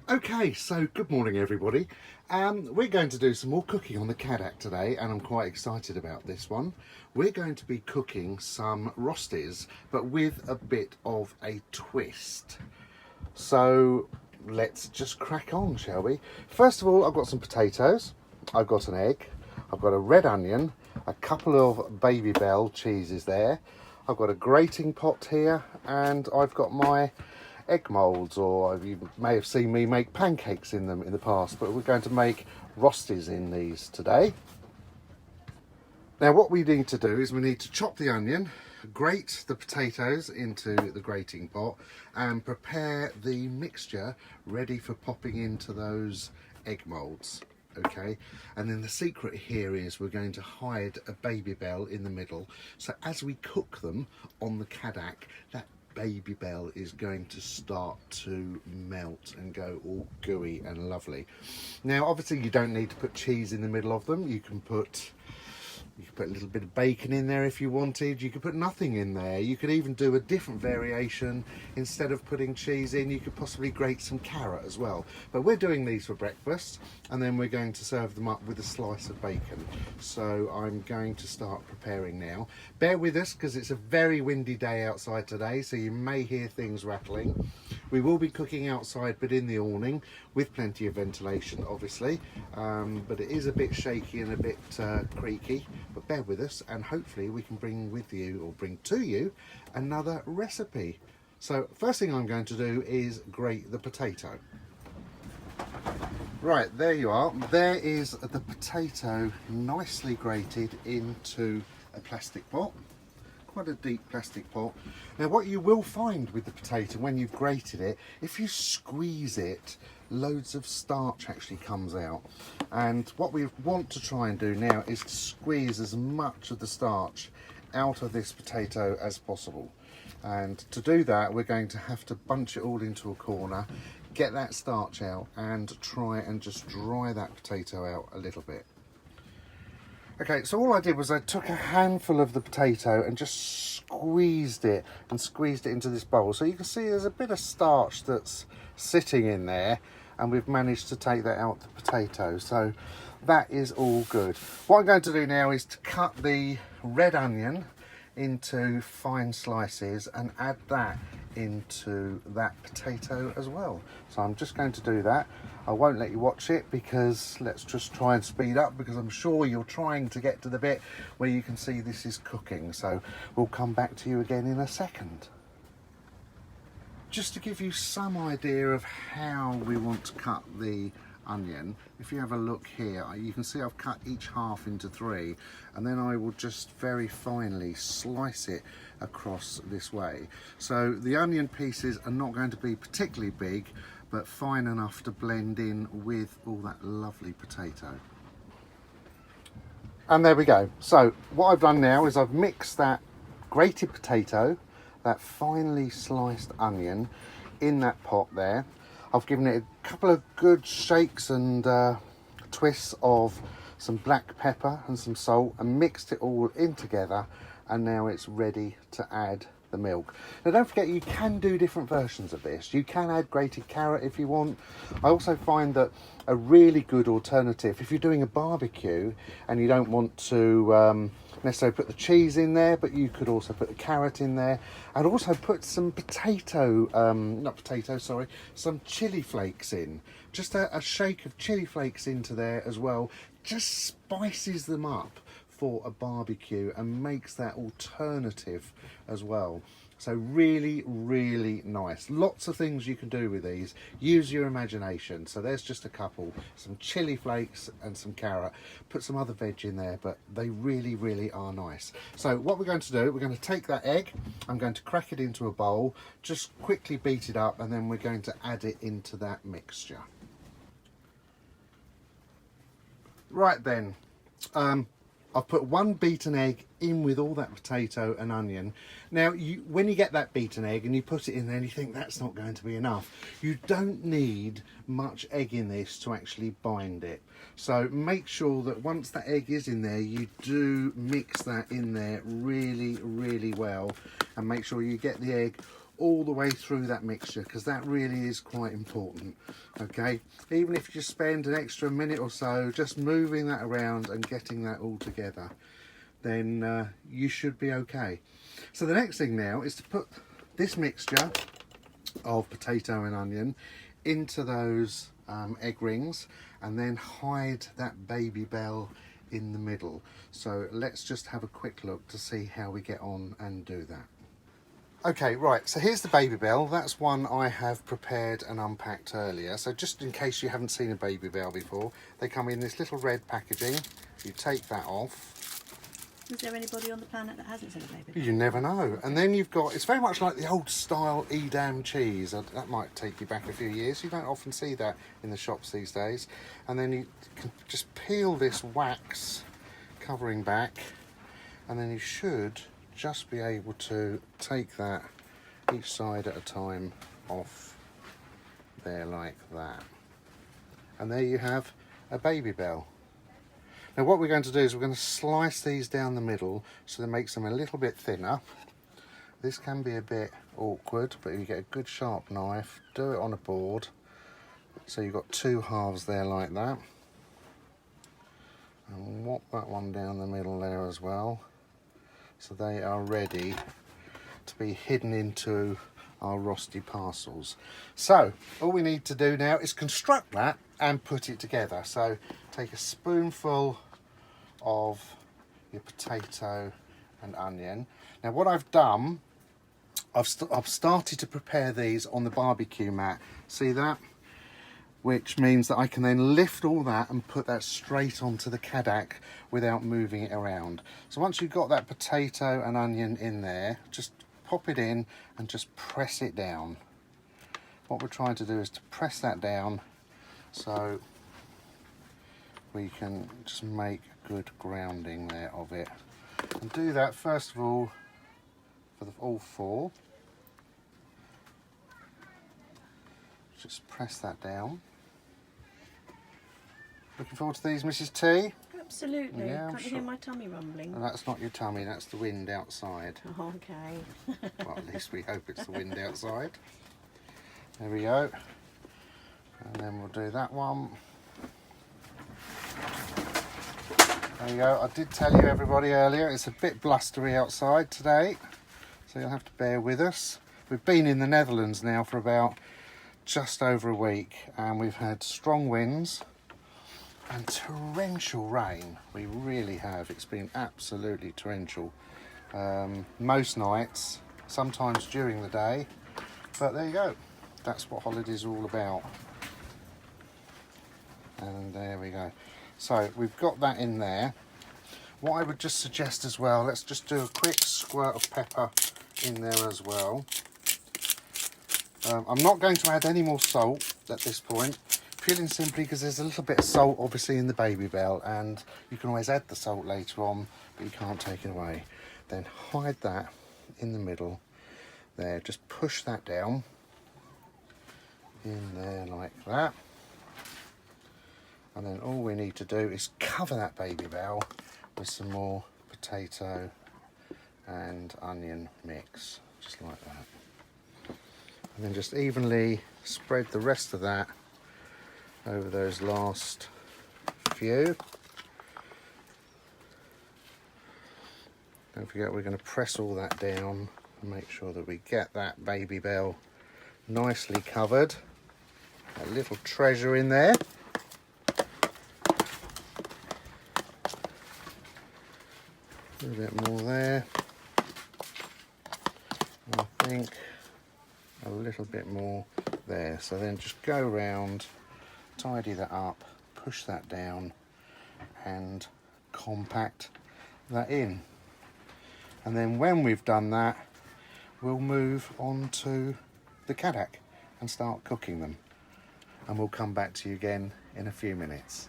Okay, so good morning everybody. We're going to do some more cooking on the Cadac today, and I'm quite excited about this one. We're going to be cooking some Rostis, but with a bit of a twist. So let's just crack on, shall we? First of all, I've got some potatoes, I've got an egg, I've got a red onion, a couple of Babybel cheeses there, I've got a grating pot here, and I've got my egg moulds, or you may have seen me make pancakes in them in the past, but we're going to make Rostis in these today. Now what we need to do is we need to chop the onion, grate the potatoes into the grating pot, and prepare the mixture ready for popping into those egg moulds. Okay, and then the secret here is we're going to hide a Babybel in the middle, so as we cook them on the Cadac, that Babybel is going to start to melt and go all gooey and lovely. Now obviously you don't need to put cheese in the middle of them. You can put a little bit of bacon in there if you wanted. You could put nothing in there. You could even do a different variation. Instead of putting cheese in, you could possibly grate some carrot as well. But we're doing these for breakfast, and then we're going to serve them up with a slice of bacon. So I'm going to start preparing now. Bear with us because it's a very windy day outside today, so you may hear things rattling. We will be cooking outside but in the awning with plenty of ventilation obviously, but it is a bit shaky and a bit creaky, but bear with us and hopefully we can bring to you another recipe. So first thing I'm going to do is grate the potato. Right, there you are. There is the potato nicely grated into a plastic pot. Quite a deep plastic pot. Now what you will find with the potato when you've grated it, if you squeeze it, loads of starch actually comes out, and what we want to try and do now is to squeeze as much of the starch out of this potato as possible. And to do that we're going to have to bunch it all into a corner, get that starch out, and try and just dry that potato out a little bit. Okay, so all I did was I took a handful of the potato and just squeezed it into this bowl. So you can see there's a bit of starch that's sitting in there, and we've managed to take that out the potato. So that is all good. What I'm going to do now is to cut the red onion into fine slices and add that into that potato as well. So I'm just going to do that. I won't let you watch it because let's just try and speed up, because I'm sure you're trying to get to the bit where you can see this is cooking. So we'll come back to you again in a second. Just to give you some idea of how we want to cut the onion, if you have a look here, you can see I've cut each half into 3, and then I will just very finely slice it across this way. So the onion pieces are not going to be particularly big, but fine enough to blend in with all that lovely potato. And there we go. So what I've done now is I've mixed that grated potato, that finely sliced onion in that pot there. I've given it a couple of good shakes and twists of some black pepper and some salt, and mixed it all in together, and now it's ready to add the milk. Now don't forget, you can do different versions of this. You can add grated carrot if you want. I also find that a really good alternative, if you're doing a barbecue and you don't want to necessarily put the cheese in there, but you could also put the carrot in there, and also put some some chili flakes in. Just a shake of chili flakes into there as well, just spices them up for a barbecue and makes that alternative as well. So really, really nice. Lots of things you can do with these. Use your imagination. So there's just a couple, some chili flakes and some carrot. Put some other veg in there, but they really, really are nice. So what we're going to do, we're going to take that egg, I'm going to crack it into a bowl, just quickly beat it up, and then we're going to add it into that mixture. Right then, I've put 1 beaten egg in with all that potato and onion. Now, when you get that beaten egg and you put it in there and you think that's not going to be enough, you don't need much egg in this to actually bind it. So make sure that once that egg is in there, you do mix that in there really, really well, and make sure you get the egg all the way through that mixture, because that really is quite important. Okay, even if you spend an extra minute or so just moving that around and getting that all together, then you should be okay. So the next thing now is to put this mixture of potato and onion into those egg rings, and then hide that Babybel in the middle. So let's just have a quick look to see how we get on and do that. Okay, right, so here's the Babybel. That's one I have prepared and unpacked earlier. So just in case you haven't seen a Babybel before, they come in this little red packaging. You take that off. Is there anybody on the planet that hasn't seen a Babybel? You never know. And then you've got, it's very much like the old style Edam cheese. That might take you back a few years. You don't often see that in the shops these days. And then you can just peel this wax covering back, and then you should just be able to take that each side at a time off there like that. And there you have a Babybel. Now what we're going to do is we're going to slice these down the middle so that makes them a little bit thinner. This can be a bit awkward, but if you get a good sharp knife, do it on a board. So you've got two halves there like that. And whop that one down the middle there as well. So they are ready to be hidden into our Rosti parcels. So all we need to do now is construct that and put it together. So take a spoonful of your potato and onion. Now what I've done, I've started to prepare these on the barbecue mat. See that? Which means that I can then lift all that and put that straight onto the Cadac without moving it around. So once you've got that potato and onion in there, just pop it in and just press it down. What we're trying to do is to press that down so we can just make good grounding there of it. And do that first of all for all four. Just press that down. Looking forward to these, Mrs. T? Absolutely. Yeah, Can't you hear my tummy rumbling? And that's not your tummy, that's the wind outside. Oh, okay. Well, at least we hope it's the wind outside. There we go. And then we'll do that one. There you go. I did tell you everybody earlier, it's a bit blustery outside today, so you'll have to bear with us. We've been in the Netherlands now for about just over a week, and we've had strong winds and torrential rain. We really have. It's been absolutely torrential. Most nights, sometimes during the day, but there you go. That's what holidays are all about. And there we go. So we've got that in there. What I would just suggest as well, let's just do a quick squirt of pepper in there as well. I'm not going to add any more salt at this point, purely and simply because there's a little bit of salt obviously in the Babybel, and you can always add the salt later on, but you can't take it away. Then hide that in the middle there, just push that down in there like that. And then all we need to do is cover that Babybel with some more potato and onion mix, just like that. And then just evenly spread the rest of that over those last few. Don't forget we're going to press all that down and make sure that we get that Babybel nicely covered. A little treasure in there. A little bit more there. I think a little bit more there. So then just go around, tidy that up, push that down and compact that in. And then when we've done that, we'll move on to the Cadac and start cooking them. And we'll come back to you again in a few minutes.